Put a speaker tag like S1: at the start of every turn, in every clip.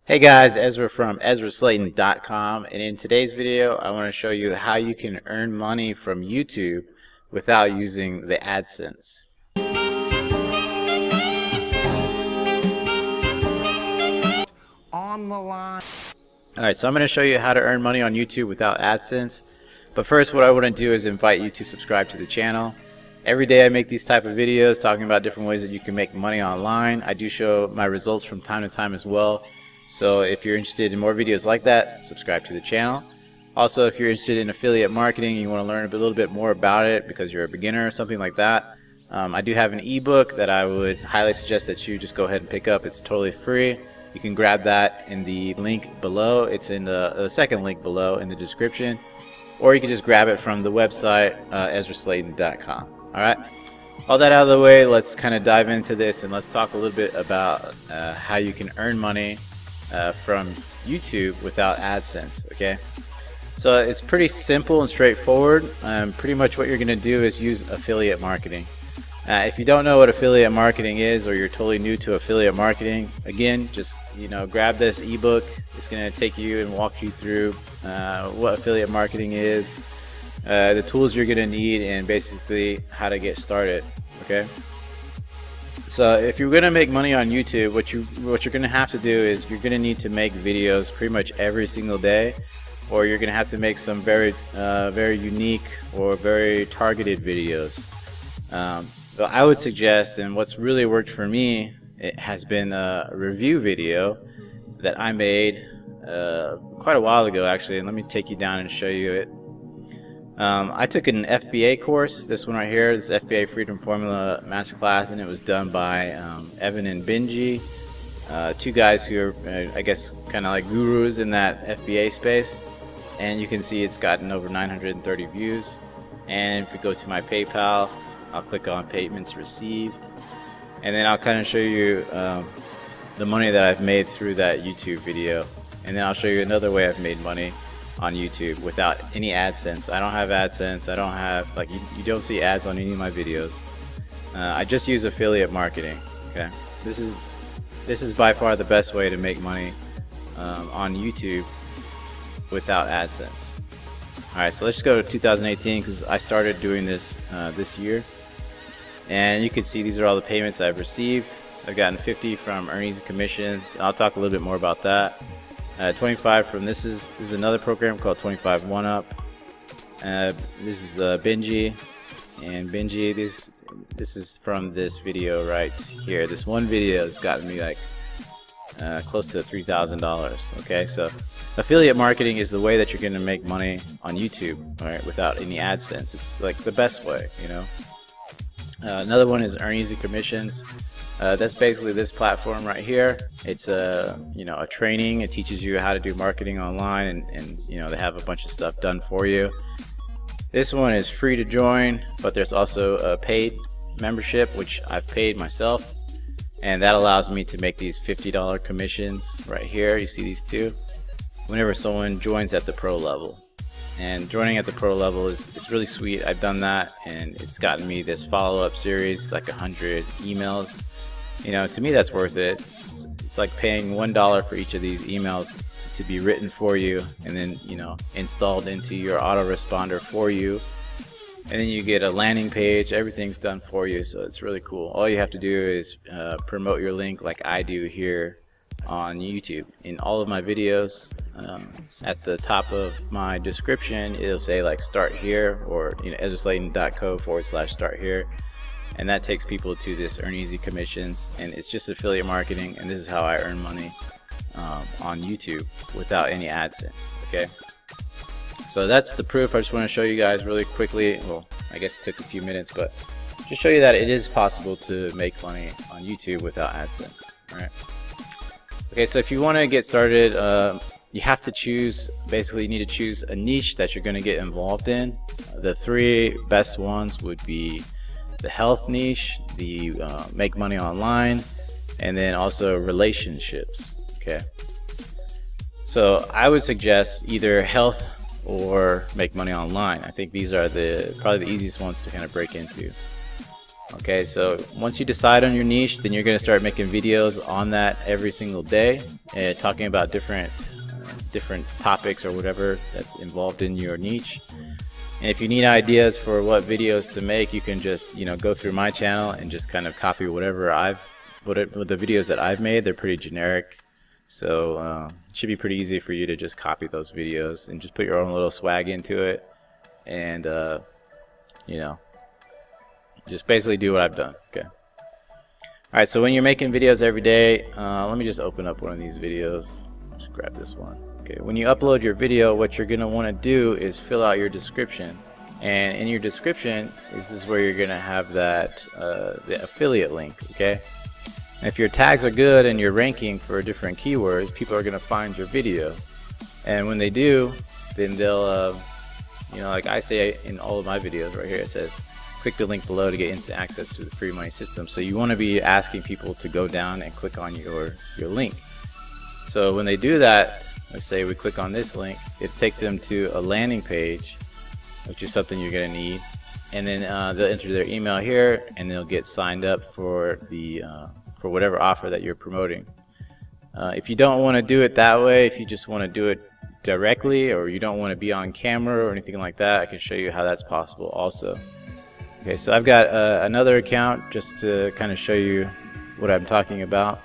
S1: Hey guys, Ezra from EzraSlayton.com, and in today's video I want to show you how you can earn money from YouTube without using the AdSense.
S2: On the line.
S1: Alright, so I'm going to show you how to earn money on YouTube without AdSense, but first what I want to do is invite you to subscribe to the channel. Every day I make these type of videos talking about different ways that you can make money online. I do show my results from time to time as well. So if you're interested in more videos like that, subscribe to the channel. Also, if you're interested in affiliate marketing, you want to learn a little bit more about it because you're a beginner or something like that, I do have an ebook that I would highly suggest that you just go ahead and pick up. It's totally free. You can grab that in the link below. It's in the second link below in the description, or you can just grab it from the website EzraSlayton.com. Alright, all that out of the way, let's kind of dive into this and let's talk a little bit about how you can earn money from YouTube without AdSense. Okay, so it's pretty simple and straightforward. Pretty much what you're going to do is use affiliate marketing. If you don't know what affiliate marketing is, or you're totally new to affiliate marketing, again, just grab this ebook. It's going to take you and walk you through what affiliate marketing is, the tools you're going to need, and basically how to get started. Okay. So if you're going to make money on YouTube, what you're going to have to do is you're going to need to make videos pretty much every single day, or you're going to have to make some very unique or very targeted videos. So I would suggest, and what's really worked for me, it has been a review video that I made quite a while ago actually, and let me take you down and show you it. I took an FBA course, this one right here, this FBA Freedom Formula Masterclass, and it was done by Evan and Benji, two guys who are, I guess, kind of like gurus in that FBA space. And you can see it's gotten over 930 views. And if we go to my PayPal, I'll click on payments received, and then I'll kind of show you the money that I've made through that YouTube video. And then I'll show you another way I've made money on YouTube without any AdSense. I don't have AdSense. I don't have, like, you don't see ads on any of my videos. I just use affiliate marketing. Okay, this is by far the best way to make money on YouTube without AdSense. Alright, so let's just go to 2018 because I started doing this this year, and you can see these are all the payments I've received. I've gotten 50 from Earn Easy Commissions. I'll talk a little bit more about that. 25 from this is another program called 25 One Up. This is Benji, and Benji, this is from this video right here. This one video has gotten me like close to $3,000. Okay, so affiliate marketing is the way that you're going to make money on YouTube, all right, without any AdSense. It's like the best way, Another one is Earn Easy Commissions. That's basically this platform right here. It's a training. It teaches you how to do marketing online, and they have a bunch of stuff done for you. This one is free to join, but there's also a paid membership, which I've paid myself, and that allows me to make these $50 commissions right here. You see these two whenever someone joins at the pro level. And joining at the pro level it's really sweet. I've done that, and it's gotten me this follow-up series, like 100 emails. To me that's worth it. It's like paying $1 for each of these emails to be written for you, and then installed into your autoresponder for you, and then you get a landing page. Everything's done for you, so it's really cool. All you have to do is promote your link like I do here on YouTube. In all of my videos, at the top of my description it'll say like start here, or EzraSlayton.co/start here, and that takes people to this Earn Easy Commissions, and it's just affiliate marketing, and this is how I earn money on YouTube without any AdSense. Okay, so that's the proof. I just want to show you guys really quickly. Well, I guess it took a few minutes, but just show you that it is possible to make money on YouTube without AdSense. All right. Okay, so if you want to get started, you have to choose, basically you need to choose a niche that you're going to get involved in. The three best ones would be the health niche, the make money online, and then also relationships. Okay, so I would suggest either health or make money online. I think these are probably the easiest ones to kind of break into. Okay, so once you decide on your niche, then you're going to start making videos on that every single day, talking about different topics or whatever that's involved in your niche. And if you need ideas for what videos to make, you can just go through my channel and just kind of copy whatever the videos that I've made. They're pretty generic, so it should be pretty easy for you to just copy those videos and just put your own little swag into it, and just basically do what I've done. Okay. Alright, so when you're making videos every day, let me just open up one of these videos. Just grab this one. Okay, when you upload your video, what you're going to want to do is fill out your description. And in your description, this is where you're going to have that the affiliate link. Okay. And if your tags are good and you're ranking for different keywords, people are going to find your video. And when they do, then they'll, like I say in all of my videos right here, it says, click the link below to get instant access to the free money system. So you want to be asking people to go down and click on your link. So when they do that, let's say we click on this link, it'll take them to a landing page, which is something you're going to need. And then they'll enter their email here, and they'll get signed up for for whatever offer that you're promoting. If you don't want to do it that way, if you just want to do it directly, or you don't want to be on camera or anything like that, I can show you how that's possible also. Okay, so I've got another account just to kind of show you what I'm talking about,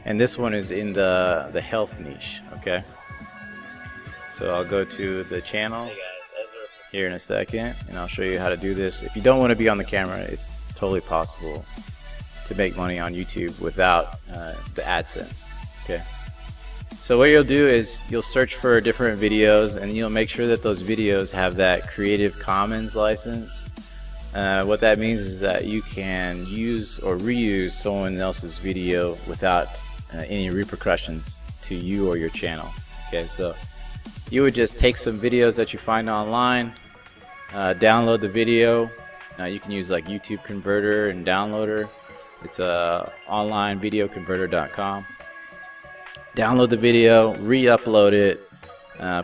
S1: and this one is in the health niche. Okay, so I'll go to the channel here in a second, and I'll show you how to do this. If you don't want to be on the camera, it's totally possible to make money on YouTube without the AdSense. Okay, so what you'll do is you'll search for different videos, and you'll make sure that those videos have that Creative Commons license. What that means is that you can use or reuse someone else's video without any repercussions to you or your channel. Okay, so you would just take some videos that you find online, download the video. You can use like YouTube Converter and Downloader. It's onlinevideoconverter.com. Download the video, re-upload it,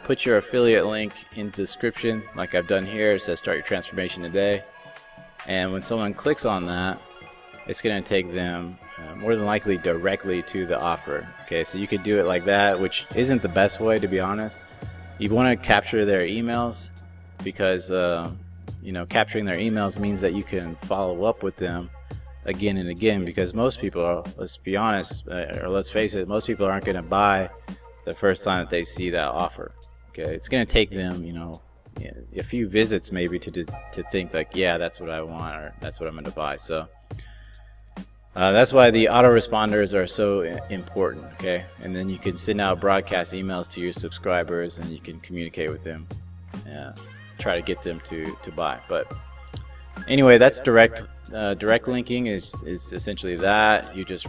S1: put your affiliate link in the description like I've done here. It says start your transformation today. And when someone clicks on that, it's going to take them more than likely directly to the offer. Okay, so you could do it like that, which isn't the best way, to be honest. You want to capture their emails, because capturing their emails means that you can follow up with them again and again, because most people, let's be honest, or let's face it, most people aren't going to buy the first time that they see that offer. Okay, it's going to take them a few visits maybe to think like, yeah, that's what I want, or that's what I'm going to buy. So that's why the autoresponders are so important. Okay, and then you can send out broadcast emails to your subscribers, and you can communicate with them, try to get them to buy. But anyway, that's direct linking is essentially that. You just,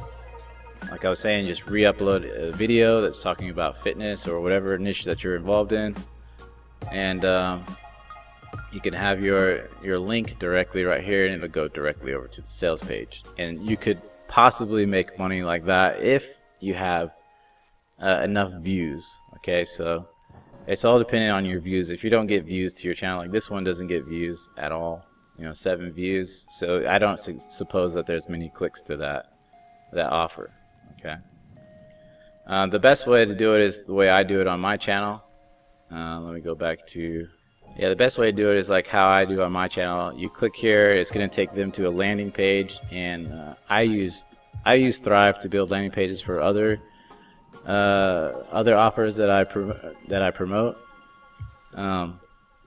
S1: like I was saying, just re-upload a video that's talking about fitness or whatever niche that you're involved in, and you can have your link directly right here, and it'll go directly over to the sales page. And you could possibly make money like that if you have enough views. Okay, so it's all dependent on your views. If you don't get views to your channel, like this one doesn't get views at all, 7 views, so I don't suppose that there's many clicks to that offer. Okay, the best way to do it is the way I do it on my channel. Let me go back to, the best way to do it is like how I do on my channel. You click here, it's going to take them to a landing page, and I use Thrive to build landing pages for other offers that I promote.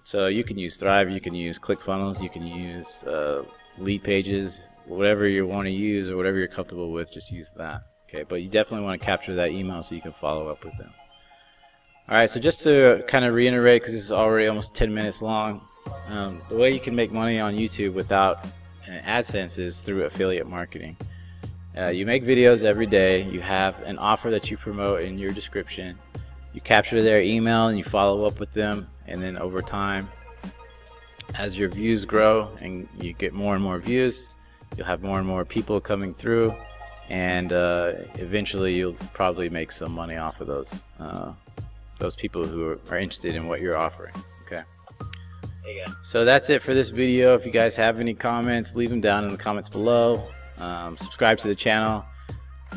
S1: So you can use Thrive, you can use ClickFunnels, you can use lead pages, whatever you want to use or whatever you're comfortable with, just use that. Okay, but you definitely want to capture that email so you can follow up with them. Alright, so just to kind of reiterate, because this is already almost 10 minutes long, the way you can make money on YouTube without AdSense is through affiliate marketing. You make videos every day, you have an offer that you promote in your description, you capture their email and you follow up with them, and then over time, as your views grow and you get more and more views, you'll have more and more people coming through, and eventually you'll probably make some money off of those people who are interested in what you're offering. Okay. So that's it for this video. If you guys have any comments, leave them down in the comments below. Subscribe to the channel.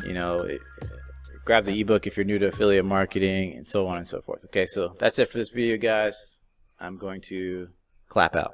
S1: You know, grab the ebook if you're new to affiliate marketing, and so on and so forth. Okay, so that's it for this video, guys. I'm going to clap out.